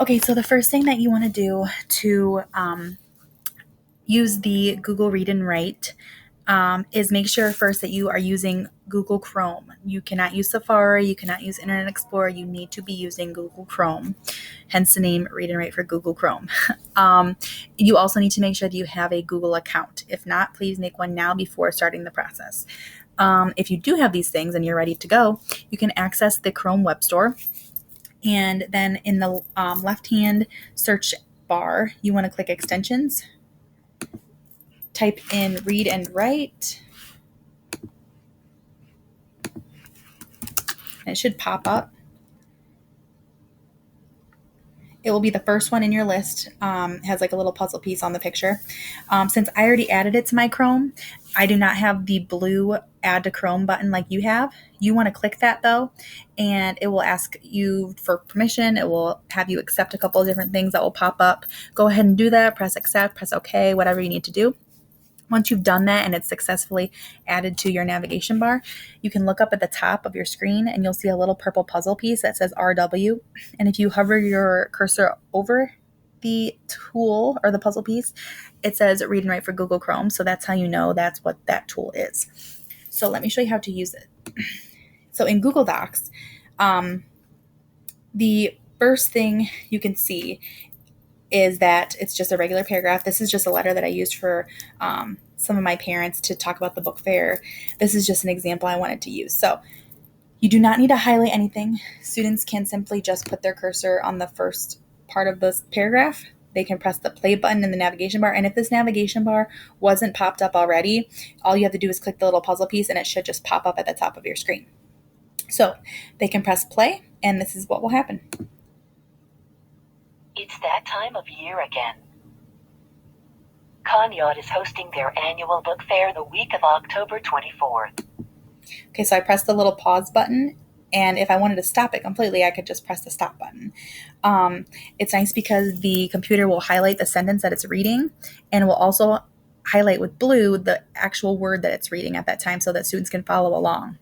Okay, so the first thing that you want to do to use the Google Read and Write is make sure first that you are using Google Chrome. You cannot use Safari, you cannot use Internet Explorer, you need to be using Google Chrome, hence the name Read and Write for Google Chrome. You also need to make sure that you have a Google account. If not, please make one now before starting the process. If you do have these things and you're ready to go, you can access the Chrome Web Store. And then in the left-hand search bar, you want to click extensions. Type in Read and Write. And it should pop up. It will be the first one in your list. Has like a little puzzle piece on the picture. Since I already added it to my Chrome, I do not have the blue add to Chrome button like you have. You want to click that though, and it will ask you for permission. It will have you accept a couple of different things that will pop up. Go ahead and do that. Press accept, press OK, whatever you need to do. Once you've done that and it's successfully added to your navigation bar, you can look up at the top of your screen and you'll see a little purple puzzle piece that says RW. And if you hover your cursor over the tool or the puzzle piece, it says Read and Write for Google Chrome. So that's how you know that's what that tool is. So let me show you how to use it. So in Google Docs, the first thing you can see is that it's just a regular paragraph. This is just a letter that I used for some of my parents to talk about the book fair. This is just an example I wanted to use. So you do not need to highlight anything. Students can simply just put their cursor on the first part of this paragraph. They can press the play button in the navigation bar. And if this navigation bar wasn't popped up already, all you have to do is click the little puzzle piece and it should just pop up at the top of your screen. So they can press play and this is what will happen. It's that time of year again. Conneaut is hosting their annual book fair the week of October 24th. Okay, so I pressed the little pause button, and if I wanted to stop it completely, I could just press the stop button. It's nice because the computer will highlight the sentence that it's reading, and will also highlight with blue the actual word that it's reading at that time so that students can follow along.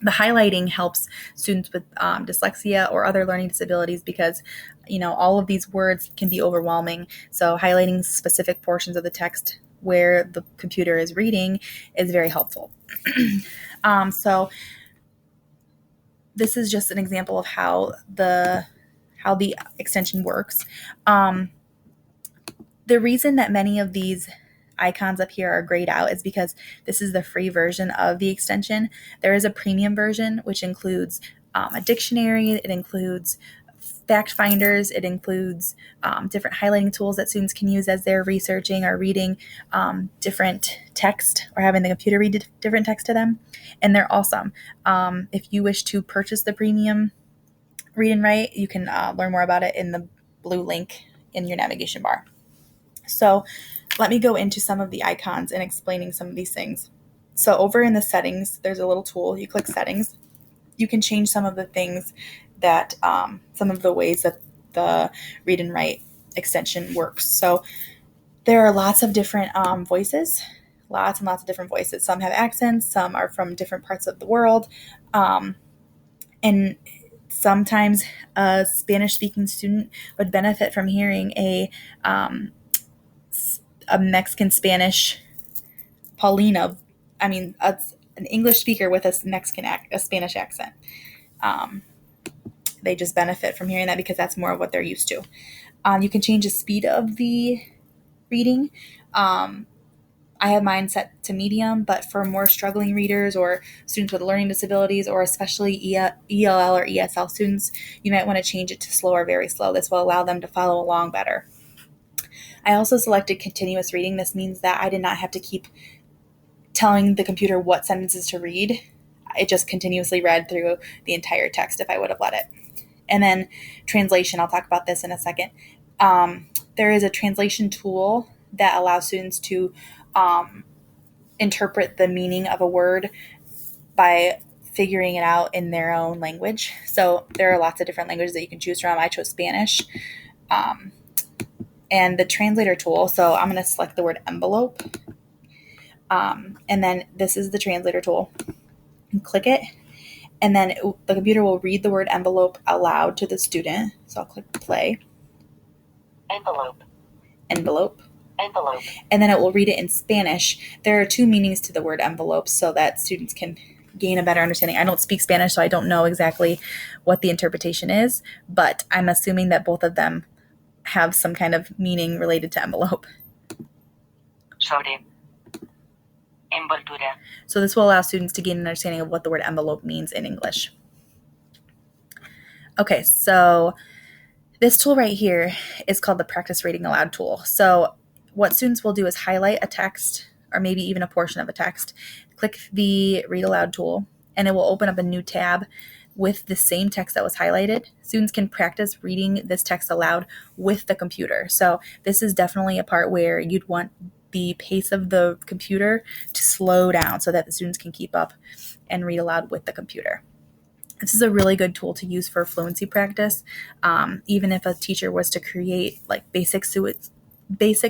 The highlighting helps students with dyslexia or other learning disabilities because, all of these words can be overwhelming. So highlighting specific portions of the text where the computer is reading is very helpful. So this is just an example of how the extension works. The reason that many of these icons up here are grayed out is because this is the free version of the extension. There is a premium version which includes a dictionary, it includes fact finders, it includes different highlighting tools that students can use as they're researching or reading different text or having the computer read different text to them, and they're awesome. If you wish to purchase the premium Read and Write, you can learn more about it in the blue link in your navigation bar. So let me go into some of the icons and explaining some of these things. So over in the settings, there's a little tool. You click settings. You can change some of the things that, some of the ways that the Read and Write extension works. So there are lots of different voices, lots and lots of different voices. Some have accents, some are from different parts of the world. And sometimes a Spanish-speaking student would benefit from hearing a Mexican Spanish Paulina. an English speaker with a Spanish accent. They just benefit from hearing that because that's more of what they're used to. You can change the speed of the reading. I have mine set to medium, but for more struggling readers or students with learning disabilities, or especially ELL or ESL students, you might want to change it to slow or very slow. This will allow them to follow along better. I also selected continuous reading. This means that I did not have to keep telling the computer what sentences to read. It just continuously read through the entire text if I would have let it. And then translation, I'll talk about this in a second. There is a translation tool that allows students to interpret the meaning of a word by figuring it out in their own language. So there are lots of different languages that you can choose from. I chose Spanish. And the translator tool, so I'm going to select the word envelope. And then this is the translator tool. And click it. And then the computer will read the word envelope aloud to the student. So I'll click play. Envelope. Envelope. Envelope. And then it will read it in Spanish. There are two meanings to the word envelope so that students can gain a better understanding. I don't speak Spanish, so I don't know exactly what the interpretation is, but I'm assuming that both of them have some kind of meaning related to envelope. Sobre. Envoltura. So this will allow students to gain an understanding of what the word envelope means in English. Okay, so this tool right here is called the Practice Reading Aloud tool. So what students will do is highlight a text or maybe even a portion of a text, click the Read Aloud tool, and it will open up a new tab with the same text that was highlighted. Students can practice reading this text aloud with the computer. So this is definitely a part where you'd want the pace of the computer to slow down so that the students can keep up and read aloud with the computer. This is a really good tool to use for fluency practice. Even if a teacher was to create like basic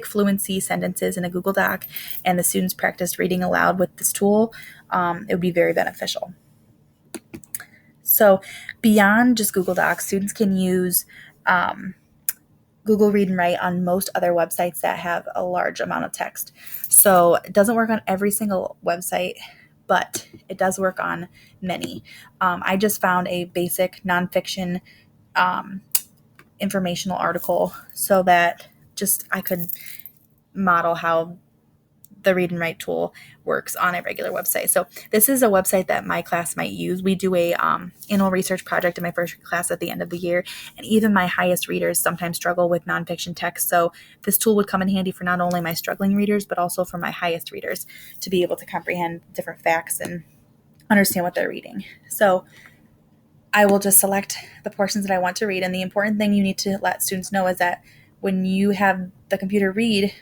fluency sentences in a Google Doc and the students practiced reading aloud with this tool, it would be very beneficial. So beyond just Google Docs, students can use Google Read and Write on most other websites that have a large amount of text. So it doesn't work on every single website, but it does work on many. I just found a basic nonfiction informational article so that just I could model how the Read and Write tool works on a regular website. So this is a website that my class might use. We do a annual research project in my first class at the end of the year, and even my highest readers sometimes struggle with nonfiction text. So this tool would come in handy for not only my struggling readers, but also for my highest readers to be able to comprehend different facts and understand what they're reading. So I will just select the portions that I want to read. And the important thing you need to let students know is that when you have the computer read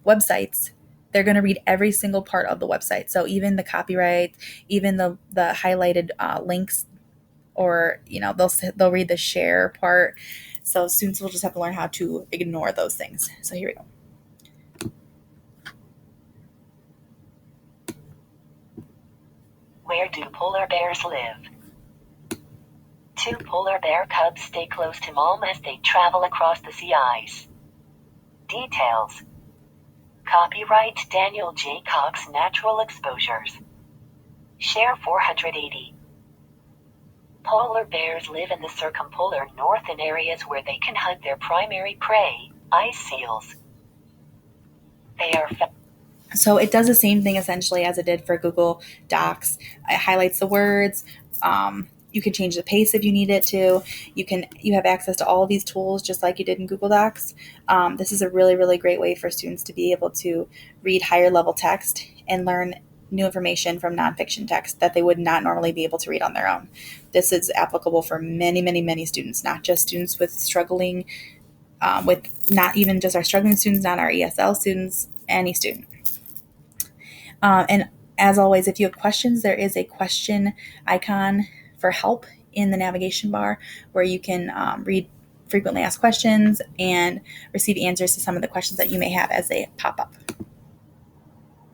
websites, they're going to read every single part of the website. So even the copyright, even the highlighted links, or they'll read the share part. So students will just have to learn how to ignore those things. So here we go. Where do polar bears live? Two polar bear cubs stay close to mom as they travel across the sea ice. Details. Copyright Daniel J. Cox Natural Exposures. Share 480. Polar bears live in the circumpolar north in areas where they can hunt their primary prey, ice seals. They are So it does the same thing essentially as it did for Google Docs. It highlights the words. You can change the pace if you need it to. You have access to all of these tools just like you did in Google Docs. This is a really, really great way for students to be able to read higher level text and learn new information from nonfiction text that they would not normally be able to read on their own. This is applicable for many, many, many students, not just students with struggling, with not even just our struggling students, not our ESL students, any student. And as always, if you have questions, there is a question icon for help in the navigation bar where you can read frequently asked questions and receive answers to some of the questions that you may have as they pop up.